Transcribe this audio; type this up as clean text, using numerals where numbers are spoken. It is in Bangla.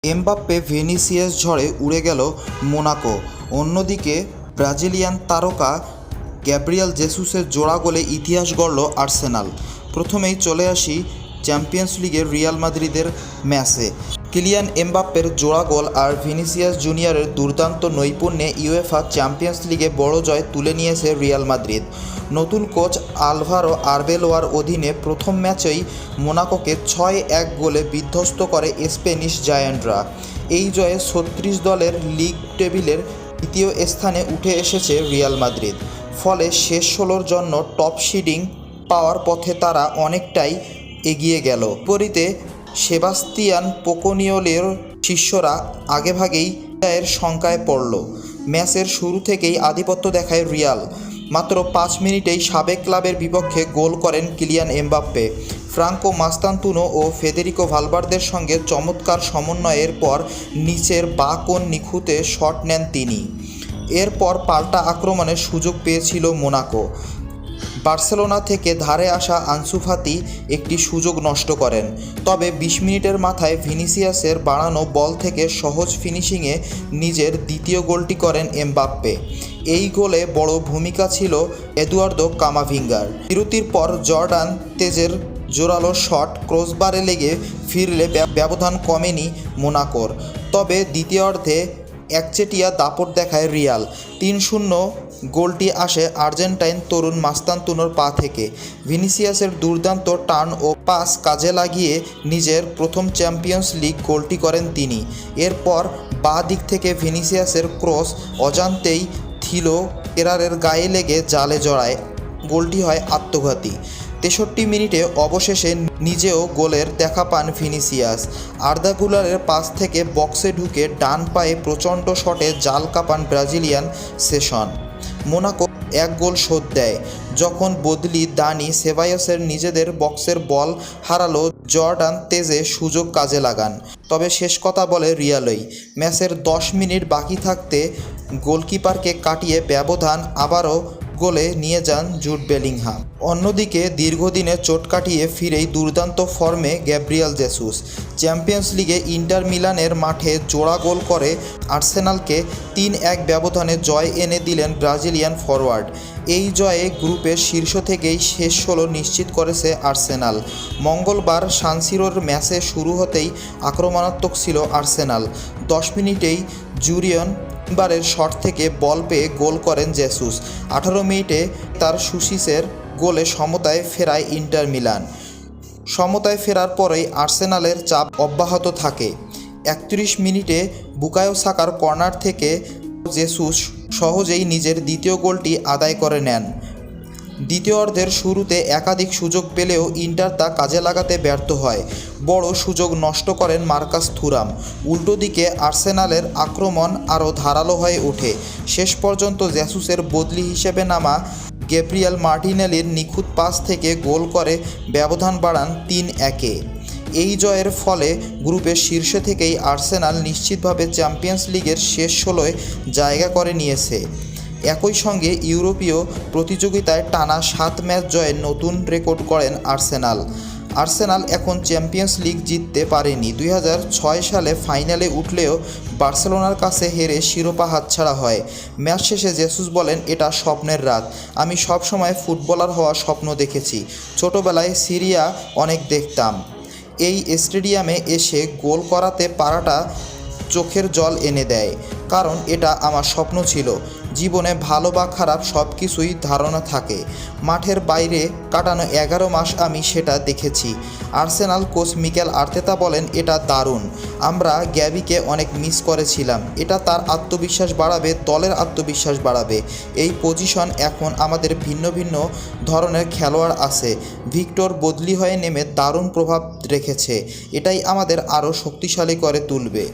এমবাপ্পে ভিনিসিয়াস ঝড়ে উড়ে গেল মোনাকো। অন্যদিকে ব্রাজিলিয়ান তারকা গ্যাব্রিয়েল জেসুসের জোড়া গোলে ইতিহাস গড়ল আর্সেনাল। প্রথমেই চলে আসি চ্যাম্পিয়ন্স লিগের রিয়াল মাদ্রিদের ম্যাচে। কিলিয়ান এমবাপ্পের জোড়া গোল আর ভিনিসিয়াস জুনিয়রের দুর্দান্ত নৈপুণ্যে ইউএফা চ্যাম্পিয়ন্স লিগে বড় জয় তুলে নিয়েছে রিয়াল মাদ্রিদ। নতুন কোচ আলভারো আরবেলোয়ার অধীনে প্রথম ম্যাচেই মোনাকোকে 6-1 গোলে বিধ্বস্ত করে স্প্যানিশ জায়ান্টরা। এই জয়ে 36 দলের লিগ টেবিলের দ্বিতীয় স্থানে উঠে এসেছে রিয়াল মাদ্রিদ। ফলে শেষ 16-র জন্য টপ সিডিং পাওয়ার পথে তারা অনেকটাই এগিয়ে গেল। বিপরীতে সেবাস্তিয়ান পোকোনিয়েলের শিষ্যরা আগেভাগেই জয়ের শঙ্কায় পড়ল। ম্যাচের শুরু থেকেই আধিপত্য দেখায় রিয়াল। মাত্র 5 মিনিটেই সাবেক ক্লাবের বিপক্ষে গোল করেন কিলিয়ান এমবাপ্পে। ফ্রাঙ্কো মাস্তান্তুনো ও ফেদেরিকো ভালভার্দের সঙ্গে চমৎকার সমন্বয়ের পর নিচের বাঁ কোণ নিখুঁতে শট নেন তিনি। এরপর পাল্টা আক্রমণের সুযোগ পেয়েছিল মোনাকো। বার্সেলোনা থেকে ধারে আসা আনসু ফাতি একটি সুযোগ নষ্ট করেন। তবে 20 মিনিটের মাথায় ভিনিসিয়াসের বাড়ানো বল থেকে সহজ ফিনিশিংয়ে নিজের দ্বিতীয় গোলটি করেন এমবাপ্পে। এই গোলে বড় ভূমিকা ছিল এদুয়ার্দো কামাভিঙ্গার। বিরতির পর জর্ডান তেজের জোরালো শট ক্রসবারে লেগে ফিরলে ব্যবধান কমেনি মোনাকোর। তবে দ্বিতীয়ার্ধে একচেটিয়া দাপট দেখায় রিয়াল। 3-0 গোলটি আসে আর্জেন্টাইন তরুণ মাস্তান্তুনোর পা থেকে। ভিনিসিয়াসের দুর্দান্ত টার্ন ও পাস কাজে লাগিয়ে নিজের প্রথম চ্যাম্পিয়ন্স লিগ গোলটি করেন তিনি। এরপর বাঁ দিক থেকে ভিনিসিয়াসের ক্রস অজান্তেই থিলো কেরারের গায়ে লেগে জালে জড়ায়। গোলটি হয় আত্মঘাতী। 63 মিনিটে অবশেষে নিজেও গোলের দেখা পান ভিনিসিয়াস। আর্দা গুলারের পাস থেকে বক্সে ঢুকে ডান পায়ে প্রচণ্ড শটে জাল কাঁপান ব্রাজিলিয়ান সেশন। মোনাকো 1 গোল শোধ দেয় যখন বদলি দানি সেবায়োসের নিজেদের বক্সের বল হারালো। জর্ডান তেজে সুযোগ কাজে লাগান। তবে শেষ কথা বলে রিয়ালই। ম্যাচের 10 মিনিট বাকি থাকতে গোলকিপারকে কাটিয়ে ব্যবধান আবারও গোলে নিয়ে যান জুড বেলিংহাম। অন্যদিকে দীর্ঘদিনে চোট কাটিয়ে ফিরেই দুর্দান্ত ফর্মে গ্যাব্রিয়েল জেসুস। চ্যাম্পিয়ন্স লিগে ইন্টার মিলানের মাঠে জোড়া গোল করে আর্সেনালকে 3-1 ব্যবধানে জয় এনে দিলেন ব্রাজিলিয়ান ফরওয়ার্ড। এই জয়ে গ্রুপের শীর্ষ থেকেই শেষ 16 নিশ্চিত করেছে আর্সেনাল। মঙ্গলবার সানসিরোর ম্যাচে শুরু হতেই আক্রমণাত্মক ছিল আর্সেনাল। 10 মিনিটেই জুরিয়ন বারের শট থেকে বল পেয়ে গোল করেন জেসুস। 18 মিনিটে তার সুসিসের গোলে সমতায় ফেরায় ইন্টার মিলান। সমতায় ফেরার পরেই আর্সেনালের চাপ অব্যাহত থাকে। 31 মিনিটে বুকায়ো সাকার কর্নার থেকে জেসুস সহজেই নিজের দ্বিতীয় গোলটি আদায় করে নেন। দ্বিতীয়ার্ধের শুরুতে একাধিক সুযোগ পেলেও ইন্টার তা কাজে লাগাতে ব্যর্থ হয়। বড় সুযোগ নষ্ট করেন মার্কাস থুরাম। উল্টো দিকে আর্সেনালের আক্রমণ আরও ধারালো হয়ে ওঠে। শেষ পর্যন্ত জেসুসের বদলি হিসেবে নামা গ্যাব্রিয়েল মার্টিনেলির নিখুঁত পাস থেকে গোল করে ব্যবধান বাড়ান 3-1-এ। এই জয়ের ফলে গ্রুপের শীর্ষে থেকেই আর্সেনাল নিশ্চিতভাবে চ্যাম্পিয়ন্স লিগের শেষ 16-য় জায়গা করে নিয়েছে। একই সঙ্গে ইউরোপীয় প্রতিযোগিতায় টানা 7 ম্যাচ জয়ে নতুন রেকর্ড করেন আর্সেনাল এখন চ্যাম্পিয়ন্স লিগ জিততে পারেনি। 2006 সালে ফাইনালে উঠলেও বার্সেলোনার কাছে হেরে শিরোপা হাতছাড়া হয়। ম্যাচ শেষে জেসুস বলেন, এটা স্বপ্নের রাত। আমি সবসময় ফুটবলার হওয়ার স্বপ্ন দেখেছি। ছোটোবেলায় সিরিয়া অনেক দেখতাম। এই স্টেডিয়ামে এসে গোল করাতে পারাটা চোখের জল এনে দেয়, কারণ এটা আমার স্বপ্ন ছিল। জীবনে ভালো বা খারাপ সব কিছুই ধারণা থাকে। মাঠের বাইরে কাটানো 11 মাস আমি সেটা দেখেছি। আর্সেনাল কোচ মিকেল আর্তেতা বলেন, এটা দারুণ। আমরা গ্যাবিকে অনেক মিস করেছিলাম। এটা তার আত্মবিশ্বাস বাড়াবে, দলের আত্মবিশ্বাস বাড়াবে। এই পজিশন এখন আমাদের ভিন্ন ভিন্ন ধরনের খেলোয়াড় আছে। ভিক্টর বদলি হয়ে নেমে দারুণ প্রভাব রেখেছে। এটাই আমাদের আরও শক্তিশালী করে তুলবে।